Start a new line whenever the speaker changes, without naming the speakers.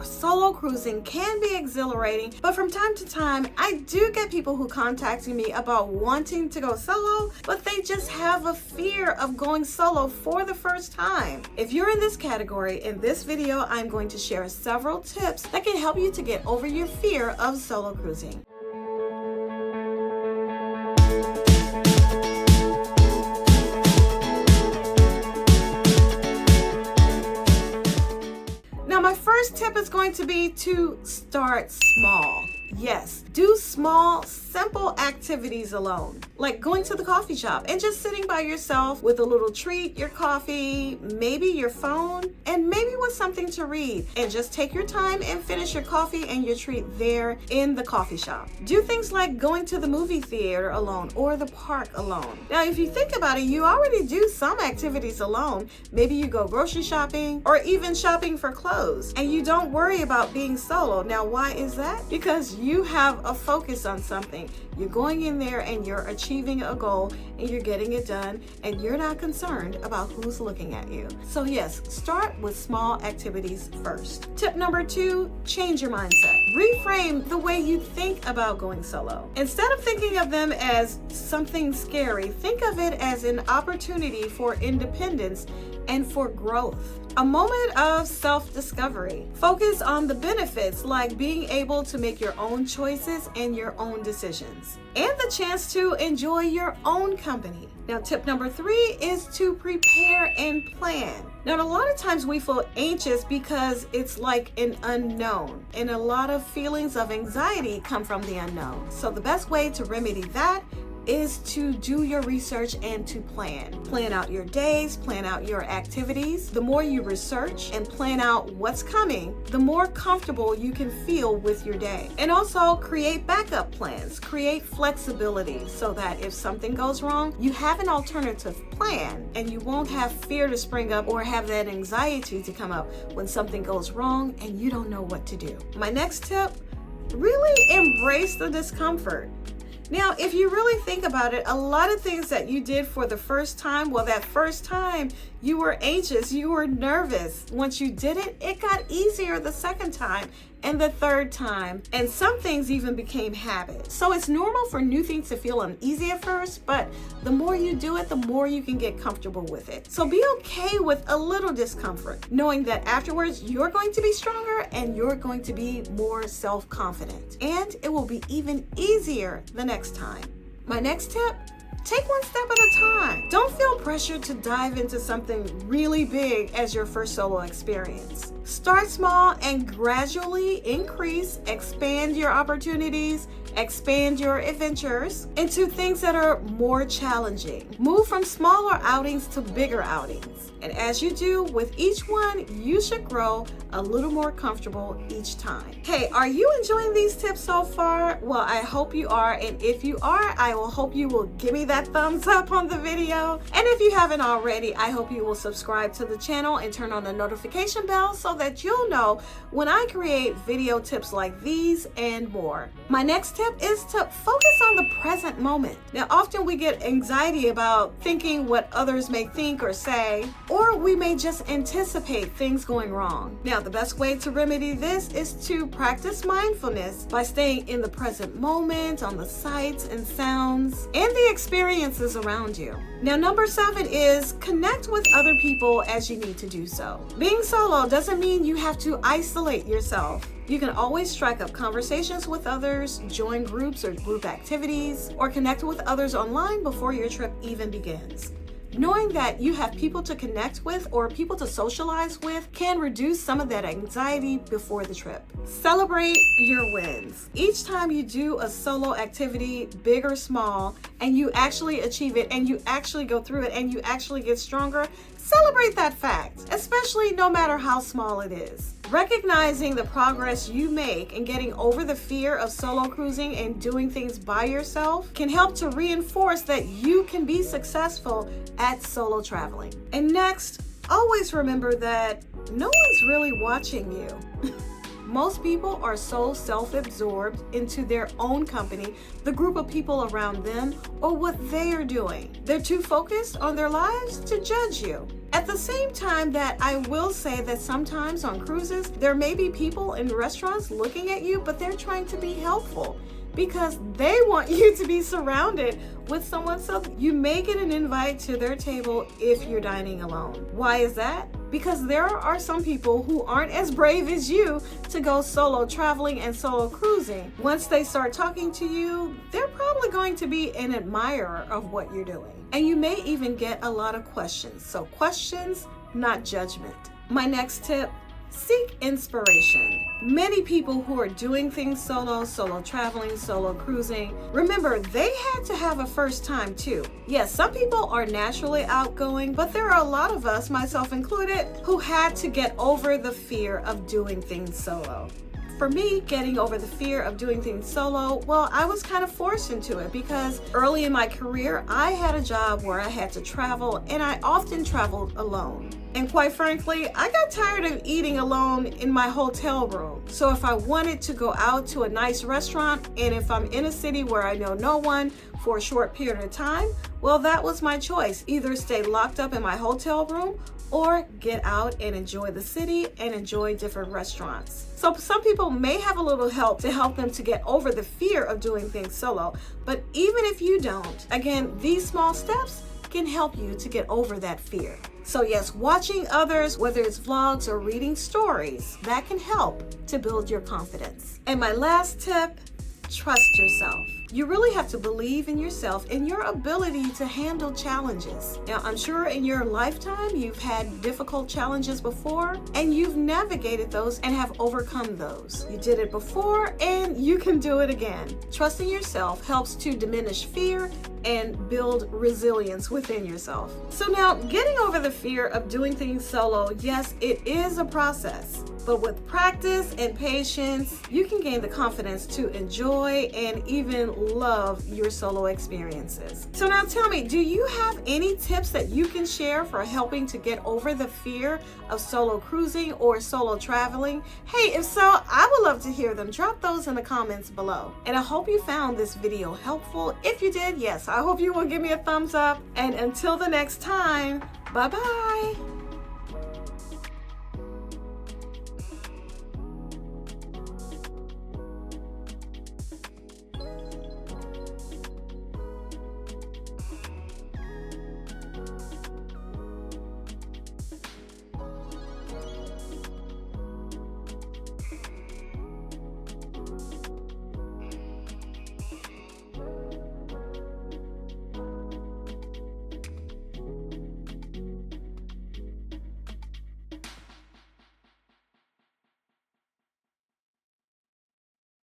solo cruising can be exhilarating, but from time to time, I do get people who contact me about wanting to go solo, but they just have a fear of going solo for the first time. If you're in this category, in this video, I'm going to share several tips that can help you to get over your fear of solo cruising. Now, my first tip is going to be to start small. Yes, do small, simple activities alone, like going to the coffee shop and just sitting by yourself with a little treat, your coffee, maybe your phone, and maybe with something to read. And just take your time and finish your coffee and your treat there in the coffee shop. Do things like going to the movie theater alone or the park alone. Now, if you think about it, you already do some activities alone. Maybe you go grocery shopping or even shopping for clothes, and you don't worry about being solo. Now, why is that? Because you have a focus on something. You're going in there and you're achieving a goal and you're getting it done, and you're not concerned about who's looking at you. So yes, start with small activities first. Tip number 2, change your mindset. Reframe the way you think about going solo. Instead of thinking of them as something scary, think of it as an opportunity for independence and for growth. A moment of self-discovery. Focus on the benefits, like being able to make your own choices and your own decisions, and the chance to enjoy your own company. Now, tip number 3 is to prepare and plan. Now, a lot of times we feel anxious because it's like an unknown, and a lot of feelings of anxiety come from the unknown. So the best way to remedy that is to do your research and to plan. Plan out your days, plan out your activities. The more you research and plan out what's coming, the more comfortable you can feel with your day. And also create backup plans, create flexibility so that if something goes wrong, you have an alternative plan and you won't have fear to spring up or have that anxiety to come up when something goes wrong and you don't know what to do. My next tip, really embrace the discomfort. Now, if you really think about it, a lot of things that you did for the first time, well, that first time you were anxious, you were nervous. Once you did it, it got easier the second time and the third time, and some things even became habits. So it's normal for new things to feel uneasy at first, but the more you do it, the more you can get comfortable with it. So be okay with a little discomfort, knowing that afterwards you're going to be stronger and you're going to be more self-confident, and it will be even easier the next time. My next tip, take one step at a time. Don't feel pressured to dive into something really big as your first solo experience. Start small and gradually expand your opportunities, expand your adventures into things that are more challenging. Move from smaller outings to bigger outings. And as you do with each one, you should grow a little more comfortable each time. Hey, are you enjoying these tips so far? Well, I hope you are. And if you are, I will hope you will give me that thumbs up on the video. And if you haven't already, I hope you will subscribe to the channel and turn on the notification bell so that you'll know when I create video tips like these and more. My next tip is to focus on the present moment. Now, often we get anxiety about thinking what others may think or say, or we may just anticipate things going wrong. Now, the best way to remedy this is to practice mindfulness by staying in the present moment, on the sights and sounds and the experiences around you. Now, number 7 is connect with other people as you need to do so. Being solo doesn't mean you have to isolate yourself. You can always strike up conversations with others, join groups or group activities, or connect with others online before your trip even begins. Knowing that you have people to connect with or people to socialize with can reduce some of that anxiety before the trip. Celebrate your wins. Each time you do a solo activity, big or small, and you actually achieve it and you actually go through it and you actually get stronger, celebrate that fact, especially no matter how small it is. Recognizing the progress you make and getting over the fear of solo cruising and doing things by yourself can help to reinforce that you can be successful at solo traveling. And next, always remember that no one's really watching you. Most people are so self-absorbed into their own company, the group of people around them, or what they are doing. They're too focused on their lives to judge you. At the same time that I will say that sometimes on cruises, there may be people in restaurants looking at you, but they're trying to be helpful because they want you to be surrounded with someone, so you may get an invite to their table if you're dining alone. Why is that? Because there are some people who aren't as brave as you to go solo traveling and solo cruising. Once they start talking to you, they're probably going to be an admirer of what you're doing. And you may even get a lot of questions. So questions, not judgment. My next tip, seek inspiration. Many people who are doing things solo traveling, solo cruising, remember they had to have a first time too. Yes, some people are naturally outgoing, but there are a lot of us, myself included, who had to get over the fear of doing things solo. For me, getting over the fear of doing things solo, well, I was kind of forced into it because early in my career, I had a job where I had to travel and I often traveled alone. And quite frankly, I got tired of eating alone in my hotel room. So if I wanted to go out to a nice restaurant and if I'm in a city where I know no one for a short period of time, well, that was my choice. Either stay locked up in my hotel room or get out and enjoy the city and enjoy different restaurants. So some people may have a little help to help them to get over the fear of doing things solo, but even if you don't, again, these small steps can help you to get over that fear. So yes, watching others, whether it's vlogs or reading stories, that can help to build your confidence. And my last tip, trust yourself. You really have to believe in yourself and your ability to handle challenges. Now, I'm sure in your lifetime you've had difficult challenges before and you've navigated those and have overcome those. You did it before and you can do it again. Trusting yourself helps to diminish fear and build resilience within yourself. So now, getting over the fear of doing things solo, yes, it is a process. But with practice and patience, you can gain the confidence to enjoy and even love your solo experiences. So now tell me, do you have any tips that you can share for helping to get over the fear of solo cruising or solo traveling? Hey, if so, I would love to hear them. Drop those in the comments below. And I hope you found this video helpful. If you did, yes, I hope you will give me a thumbs up. And until the next time, bye-bye.